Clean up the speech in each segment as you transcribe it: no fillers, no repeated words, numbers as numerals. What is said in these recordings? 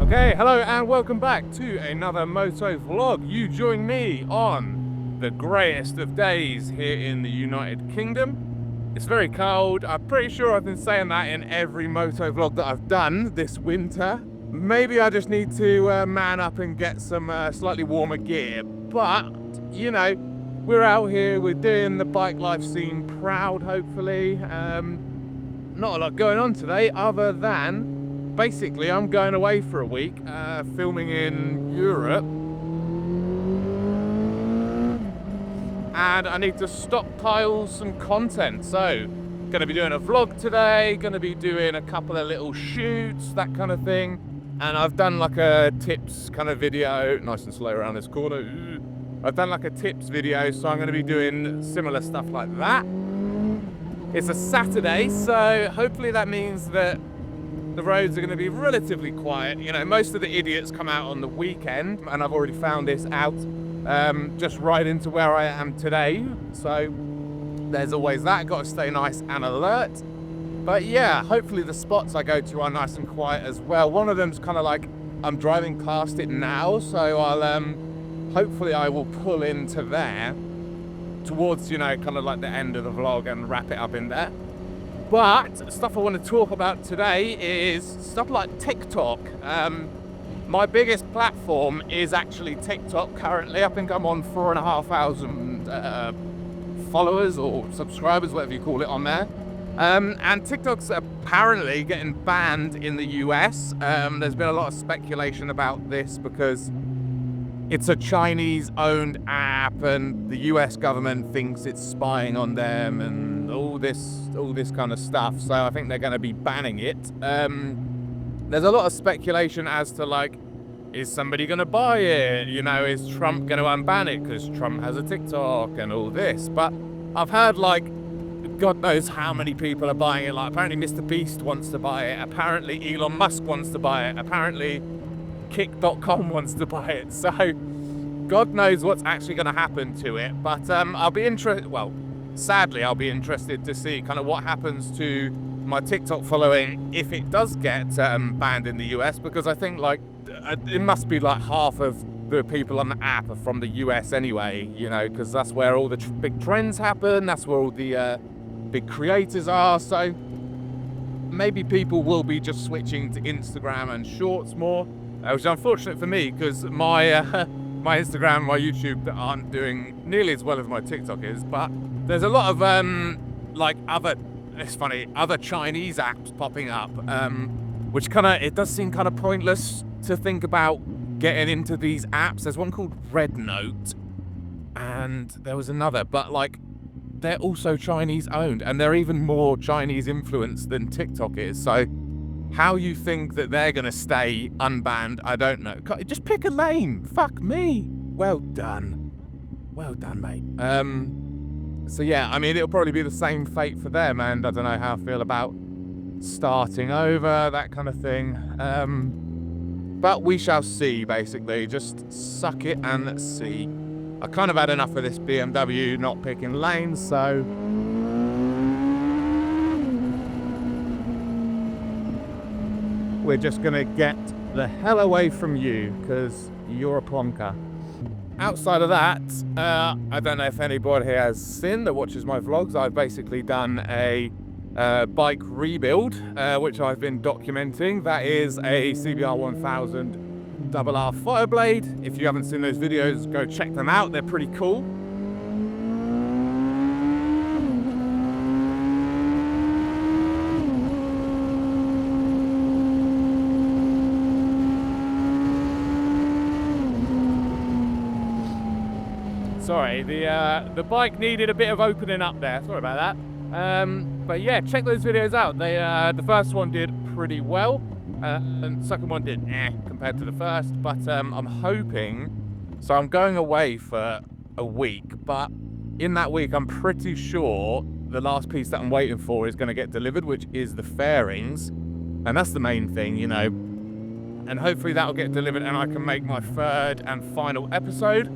Okay, hello and welcome back to another MotoVlog. You join me on the greyest of days here in the United Kingdom. It's very cold. I'm pretty sure I've been saying that in every MotoVlog that I've done this winter. Maybe I just need to man up and get some slightly warmer gear. But, you know, we're out here, we're doing the bike life scene proud, hopefully. Not a lot going on today other than basically I'm going away for a week, filming in Europe, and I need to stockpile some content. So going to be doing a vlog today, going to be doing a couple of little shoots, that kind of thing. And I've done like a tips kind of video, nice and slow around this corner. I've done like a tips video, so I'm going to be doing similar stuff like that. It's a Saturday, so hopefully that means that the roads are going to be relatively quiet. You know, most of the idiots come out on the weekend, and I've already found this out just right into where I am today. So there's always that, got to stay nice and alert. But yeah, hopefully the spots I go to are nice and quiet as well. One of them's kind of like, I'm driving past it now, so I'll hopefully I will pull into there towards, you know, kind of like the end of the vlog and wrap it up in there. But stuff I want to talk about today is stuff like TikTok. My biggest platform is actually TikTok currently. I think I'm on 4,500 followers or subscribers, whatever you call it, on there. And TikTok's apparently getting banned in the US. There's been a lot of speculation about this because it's a Chinese-owned app, and the US government thinks it's spying on them, and all this kind of stuff. So I think they're going to be banning it. There's a lot of speculation as to, like, is somebody going to buy it? You know, is Trump going to unban it because Trump has a TikTok and all this? But I've heard, like, God knows how many people are buying it. Like, apparently Mr. Beast wants to buy it. Apparently Elon Musk wants to buy it. Apparently Kick.com wants to buy it. So God knows what's actually going to happen to it. But I'll be interested, well, sadly I'll be interested to see kind of what happens to my TikTok following if it does get banned in the US, because I think, like, it must be like half of the people on the app are from the US anyway, you know, because that's where all the big trends happen, that's where all the big creators are. So maybe people will be just switching to Instagram and Shorts more, which is unfortunate for me, because my my Instagram, my YouTube aren't doing nearly as well as my TikTok is. But there's a lot of like other Chinese apps popping up, which kind of, it does seem kind of pointless to think about getting into these apps. There's one called Red Note, and there was another, but like they're also Chinese owned, and they're even more Chinese influenced than TikTok is. So how you think that they're gonna stay unbanned, I don't know. Just pick a lane. Fuck me. Well done, mate. So yeah, I mean, it'll probably be the same fate for them, and I don't know how I feel about starting over, that kind of thing. But we shall see, basically. Just suck it and see. I kind of had enough of this BMW not picking lanes, so we're just gonna get the hell away from you, because you're a plonker. Outside of that, I don't know if anybody here has seen that watches my vlogs. I've basically done a bike rebuild, which I've been documenting. That is a CBR 1000 RR Fireblade. If you haven't seen those videos, go check them out. They're pretty cool. Sorry, the bike needed a bit of opening up there. Sorry about that. But yeah, check those videos out. They the first one did pretty well, and the second one did compared to the first. But I'm hoping, so I'm going away for a week, but in that week I'm pretty sure the last piece that I'm waiting for is going to get delivered, which is the fairings, and that's the main thing, you know. And hopefully that'll get delivered, and I can make my third and final episode.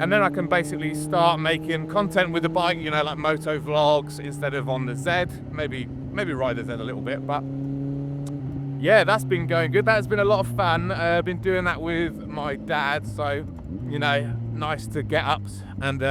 And then I can basically start making content with the bike, you know, like moto vlogs instead of on the Z. Maybe ride the Z a little bit, but yeah, that's been going good. That's been a lot of fun. Been doing that with my dad, so, you know, nice to get up and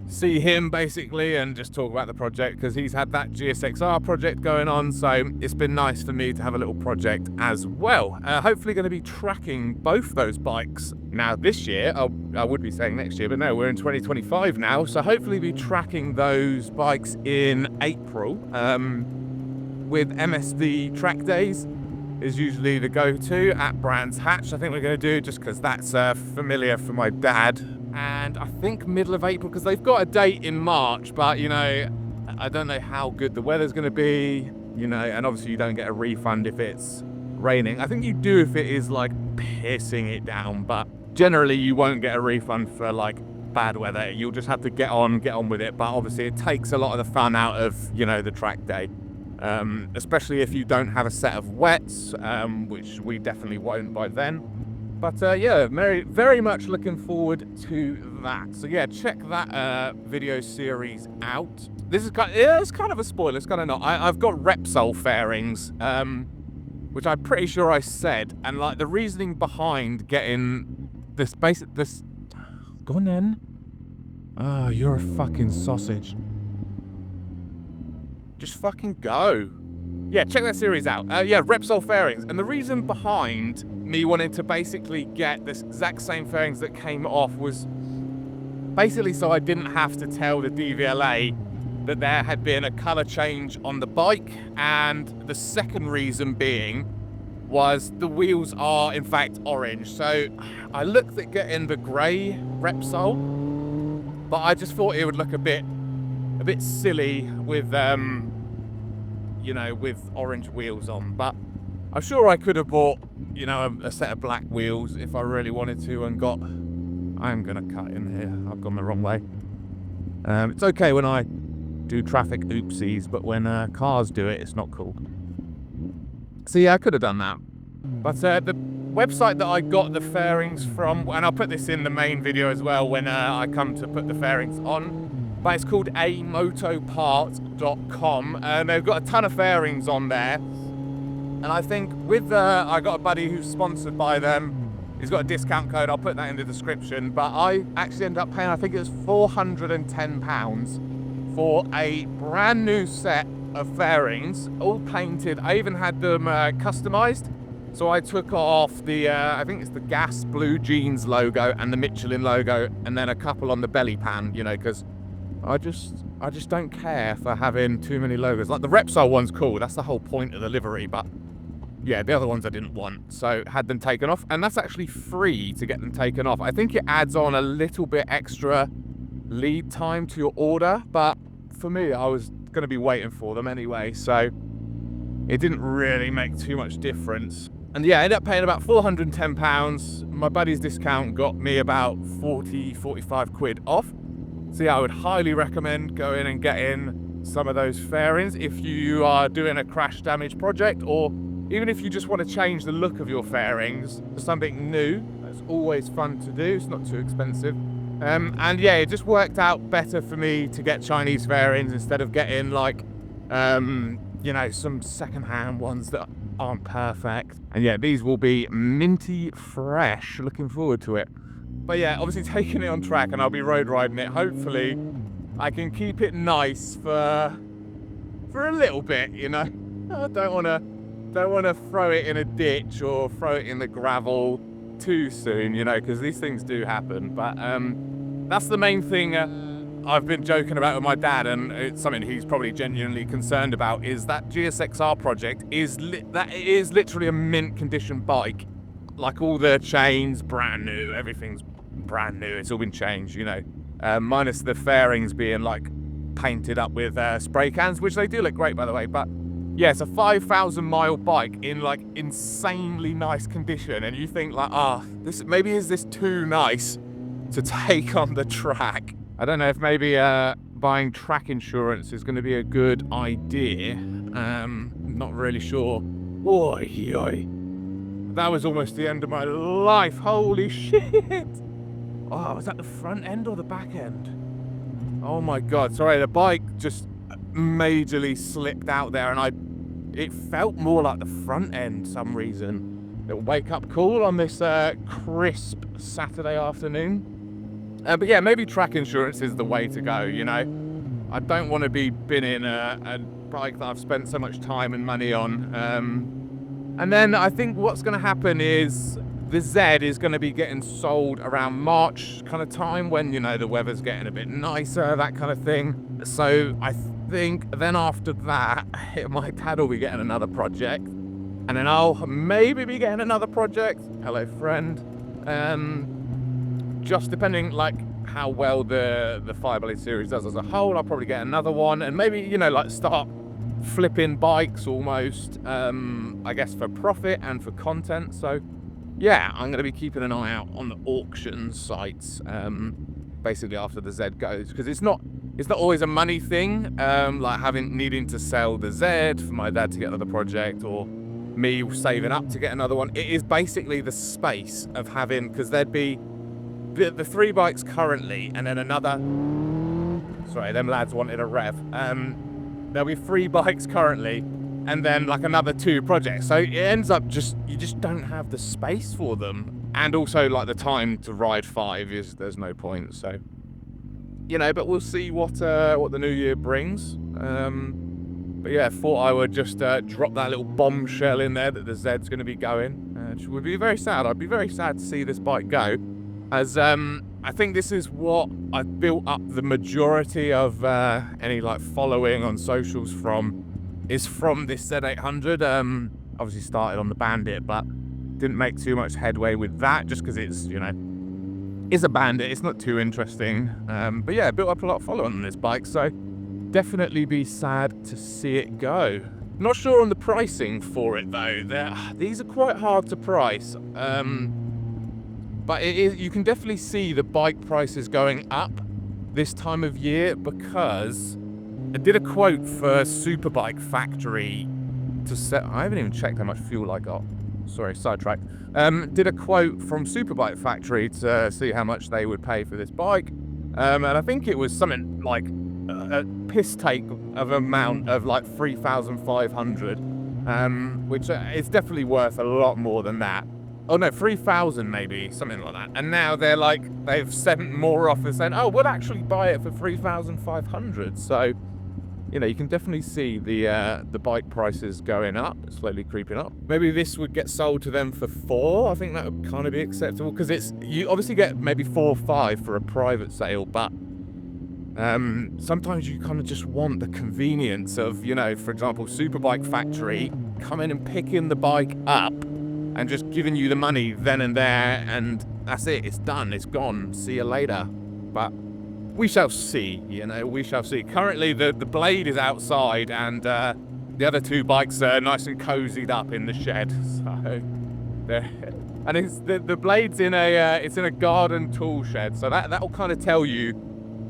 see him basically and just talk about the project, because he's had that GSXR project going on, so it's been nice for me to have a little project as well. Hopefully going to be tracking both those bikes now this year. I would be saying next year, but no, we're in 2025 now, so hopefully be tracking those bikes in April. With MSD track days is usually the go-to at Brands Hatch. I think we're going to do, just because that's familiar for my dad. And I think middle of April, because they've got a date in March, but, you know, I don't know how good the weather's going to be, you know, and obviously you don't get a refund if it's raining. I think you do if it is, like, pissing it down, but generally you won't get a refund for, like, bad weather. You'll just have to get on with it, but obviously it takes a lot of the fun out of, you know, the track day. Especially if you don't have a set of wets, which we definitely won't by then. But yeah, very much looking forward to that. So yeah, check that video series out. This is it's kind of a spoiler, it's kind of not. I've got Repsol fairings, which I'm pretty sure I said, and like the reasoning behind getting this go on then. Oh, you're a fucking sausage. Just fucking go. Yeah, check that series out. Yeah, Repsol fairings. And the reason behind me wanting to basically get this exact same fairings that came off was basically so I didn't have to tell the DVLA that there had been a colour change on the bike. And the second reason being was the wheels are in fact orange. So I looked at getting the grey Repsol, but I just thought it would look a bit silly with you know, with orange wheels on. But I'm sure I could have bought, you know, a set of black wheels if I really wanted to, and got, I'm gonna cut in here, I've gone the wrong way. It's okay when I do traffic oopsies, but when cars do it, it's not cool. So yeah, I could have done that. But the website that I got the fairings from, and I'll put this in the main video as well when I come to put the fairings on, but it's called amotopart.com, and they've got a ton of fairings on there. And I think with I got a buddy who's sponsored by them. He's got a discount code, I'll put that in the description, but I actually ended up paying, I think it was £410 for a brand new set of fairings, all painted. I even had them customized. So I took off the, I think it's the Gas Blue Jeans logo and the Michelin logo, and then a couple on the belly pan, you know, because I just don't care for having too many logos. Like the Repsol one's cool, that's the whole point of the livery, but yeah, the other ones I didn't want, so had them taken off. And that's actually free to get them taken off. I think it adds on a little bit extra lead time to your order, but for me, I was going to be waiting for them anyway, so it didn't really make too much difference. And yeah, I ended up paying about £410. My buddy's discount got me about 45 quid off. So yeah, I would highly recommend going and getting some of those fairings if you are doing a crash damage project, or even if you just want to change the look of your fairings to something new. That's always fun to do, it's not too expensive. And yeah, it just worked out better for me to get Chinese fairings instead of getting like, you know, some second-hand ones that aren't perfect. And yeah, these will be minty fresh, looking forward to it. But yeah, obviously taking it on track, and I'll be road riding it. Hopefully I can keep it nice for a little bit, you know. I don't want to throw it in a ditch or throw it in the gravel too soon, you know, because these things do happen. But that's the main thing I've been joking about with my dad, and it's something he's probably genuinely concerned about, is that GSXR project is literally a mint condition bike. Like all the chains, brand new, everything's brand new, it's all been changed, you know, minus the fairings being like painted up with spray cans, which they do look great by the way. But yeah, it's a 5,000 mile bike in like insanely nice condition, and you think like, this is this too nice to take on the track? I don't know if maybe buying track insurance is going to be a good idea. Not really sure. Oy, oy. That was almost the end of my life. Holy shit. Oh, was that the front end or the back end? Oh my God. Sorry, the bike just majorly slipped out there, and it felt more like the front end some reason. It'll wake up cool on this crisp Saturday afternoon. But yeah, maybe track insurance is the way to go, you know. I don't want to be binning a bike that I've spent so much time and money on. And then I think what's going to happen is the Z is going to be getting sold around March kind of time, when, you know, the weather's getting a bit nicer, that kind of thing. So I think then after that, my dad will be getting another project, and then I'll maybe be getting another project. Hello, friend. Just depending like how well the Fireblade series does as a whole, I'll probably get another one, and maybe, you know, like start flipping bikes almost, I guess for profit and for content. So yeah, I'm going to be keeping an eye out on the auction sites, basically after the Z goes, because it's not always a money thing, like needing to sell the Z for my dad to get another project, or me saving up to get another one. It is basically the space of having, because there'd be the 3 bikes currently, and then another, sorry, them lads wanted a rev. There'll be 3 bikes currently, and then like another 2 projects. So it ends up you just don't have the space for them. And also like the time to ride 5 there's no point. So, you know, but we'll see what the new year brings. But yeah, thought I would just drop that little bombshell in there that the Z's going to be going. Which would be very sad. I'd be very sad to see this bike go, as I think this is what I've built up the majority of any like following on socials from, is from this Z800. Obviously started on the Bandit, but didn't make too much headway with that, just because it's, you know, it's a Bandit, it's not too interesting. But yeah, built up a lot of following on this bike, so definitely be sad to see it go. Not sure on the pricing for it though. These are quite hard to price. But you can definitely see the bike prices going up this time of year, because I did a quote for Superbike Factory to set. I haven't even checked how much fuel I got. Sorry, sidetrack. Did a quote from Superbike Factory to see how much they would pay for this bike, and I think it was something like a piss take of amount of like 3,500, which is definitely worth a lot more than that. Oh no, 3,000 maybe, something like that. And now they're like, they've sent more offers saying, oh, we'll actually buy it for 3,500. So, you know, you can definitely see the bike prices going up, slowly creeping up. Maybe this would get sold to them for 4. I think that would kind of be acceptable, because you obviously get maybe 4 or 5 for a private sale, but sometimes you kind of just want the convenience of, you know, for example, Superbike Factory coming and picking the bike up and just giving you the money then and there, and that's it, it's done, it's gone, see you later. But we shall see, you know, we shall see. Currently the Blade is outside, and the other 2 bikes are nice and cozied up in the shed. So and it's the Blade's in a garden tool shed, so that'll kind of tell you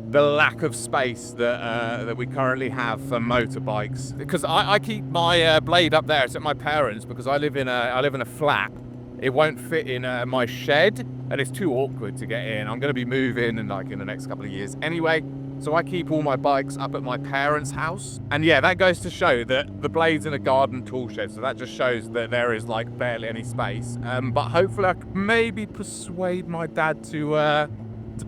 the lack of space that we currently have for motorbikes. Because I keep my Blade up there. It's at my parents', because I live in a flat. It won't fit in my shed, and it's too awkward to get in. I'm going to be moving in the next couple of years anyway, so I keep all my bikes up at my parents' house. And yeah, that goes to show that the Blade's in a garden tool shed, so that just shows that there is like barely any space. But hopefully I could maybe persuade my dad to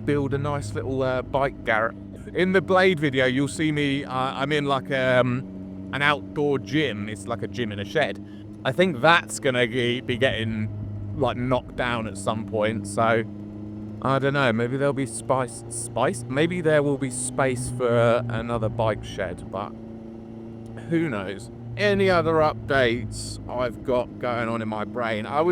build a nice little bike garage. In the Blade video, you'll see me, I'm in like an outdoor gym. It's like a gym in a shed. I think that's gonna be getting like knocked down at some point, so I don't know, maybe there'll be maybe there will be space for another bike shed, but who knows. Any other updates I've got going on in my brain? I've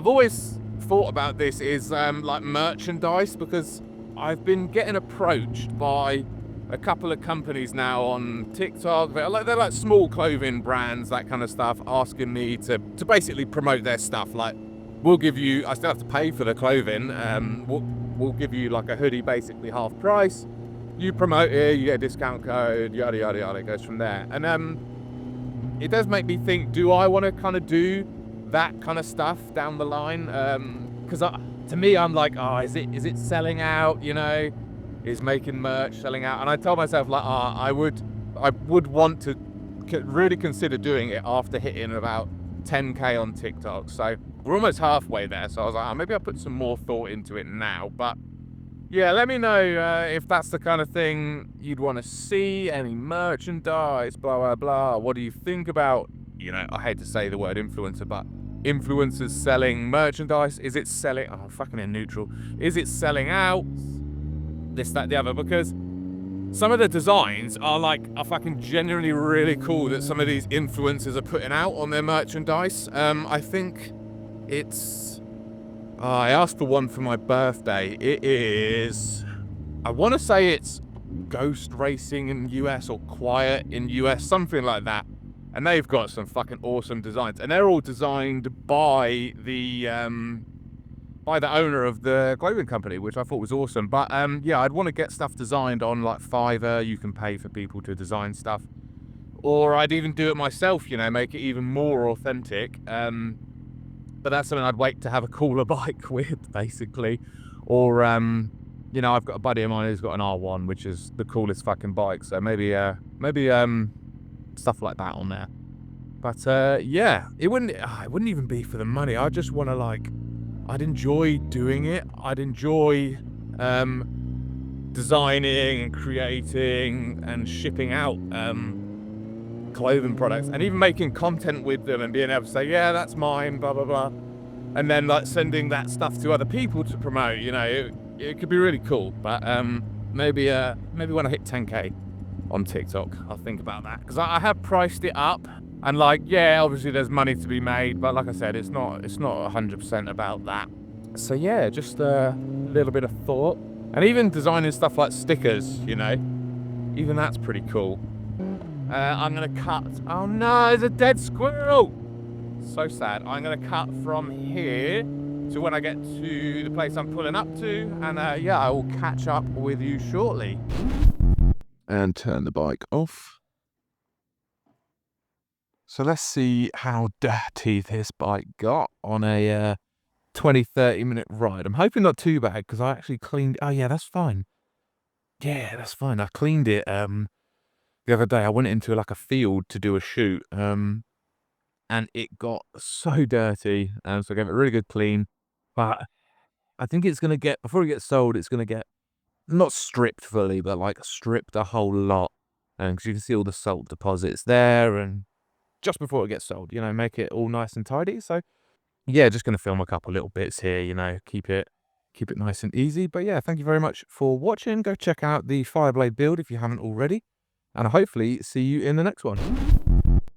always thought about this is like merchandise, because I've been getting approached by a couple of companies now on TikTok. They're like small clothing brands, that kind of stuff, asking me to basically promote their stuff. Like, we'll give you, I still have to pay for the clothing, we'll give you like a hoodie basically half price, you promote it, you get a discount code, yada yada yada, it goes from there. And it does make me think, do I want to kind of do that kind of stuff down the line? Because to me, I'm like, oh, is it selling out, you know? Is making merch selling out? And I told myself, like, I would want to really considered doing it after hitting about 10K on TikTok. So we're almost halfway there. So I was like, oh, maybe I'll put some more thought into it now. But yeah, let me know if that's the kind of thing you'd want to see, any merchandise, blah, blah, blah. What do you think about, you know, I hate to say the word influencer, but influencers selling merchandise? Is it selling, oh, fucking in neutral. Is it selling out? This, that, the other, because some of the designs are fucking genuinely really cool that some of these influencers are putting out on their merchandise. I think it's, I asked for one for my birthday. It is, I want to say it's Ghost Racing in US or Quiet in US, something like that. And they've got some fucking awesome designs, and they're all designed by the owner of the clothing company, which I thought was awesome. But yeah, I'd want to get stuff designed on like Fiverr. You can pay for people to design stuff, or I'd even do it myself, you know, make it even more authentic. But that's something I'd wait to have a cooler bike with, basically. Or you know, I've got a buddy of mine who's got an R1, which is the coolest fucking bike, so maybe stuff like that on there. But yeah, it wouldn't even be for the money. I just want to, like, I'd enjoy doing it. I'd enjoy designing and creating and shipping out clothing products, and even making content with them and being able to say, yeah, that's mine, blah, blah, blah. And then like sending that stuff to other people to promote, you know, it could be really cool. But maybe when I hit 10K on TikTok, I'll think about that. Because I have priced it up. And like, yeah, obviously there's money to be made, but like I said, it's not 100% about that. So yeah, just a little bit of thought. And even designing stuff like stickers, you know, even that's pretty cool. I'm gonna cut, oh no, there's a dead squirrel. So sad. I'm gonna cut from here to when I get to the place I'm pulling up to. And yeah, I will catch up with you shortly. And turn the bike off. So let's see how dirty this bike got on a 20-30 minute ride. I'm hoping not too bad, because I actually cleaned, oh yeah, that's fine. Yeah, that's fine. I cleaned it the other day. I went into like a field to do a shoot, and it got so dirty, so I gave it a really good clean. But I think it's going to get, before it gets sold, it's going to get not stripped fully, but like stripped a whole lot. Because you can see all the salt deposits there, and just before it gets sold, you know, make it all nice and tidy. So yeah, just going to film a couple little bits here, you know, keep it nice and easy. But yeah, thank you very much for watching. Go check out the Fireblade build if you haven't already, and I'll hopefully see you in the next one.